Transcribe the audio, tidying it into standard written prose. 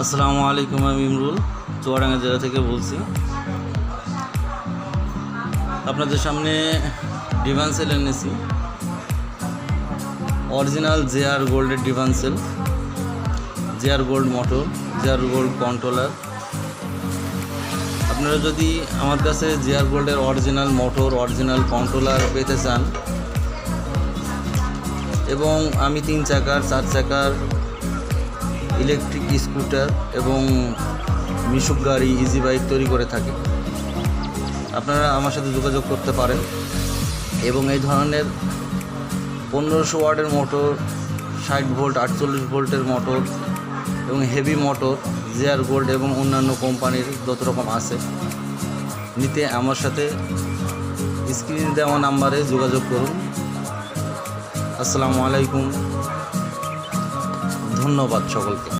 আসসালামু আলাইকুম। আমি ইমরুল চুয়াডাঙ্গা জেলা থেকে বলছি। আপনাদের সামনে ডিভান্সেল এনেছি, অরিজিনাল জেআর গোল্ডের ডিভান্সেল, JR gold motor, JR gold controller. আপনারা যদি আমার কাছে জেআর গোল্ডের অরিজিনাল মোটর, অরিজিনাল কন্ট্রোলার পেতে চান এবং আমি 3 চাকার 4 চাকার ইলেকট্রিক স্কুটার এবং মিশুক গাড়ি, ইজি বাইক তৈরি করে থাকি, আপনারা আমার সাথে যোগাযোগ করতে পারেন। এবং এই ধরনের 1500 ওয়াটের মোটর, 60 ভোল্ট, 48 ভোল্টের মোটর এবং হেভি মোটর জেআর গোল্ড এবং অন্যান্য কোম্পানির যত রকম আছে, নিতে আমার সাথে স্ক্রিনে দেওয়া নাম্বারে যোগাযোগ করুন। আসসালামু আলাইকুম, ধন্যবাদ সকলকে।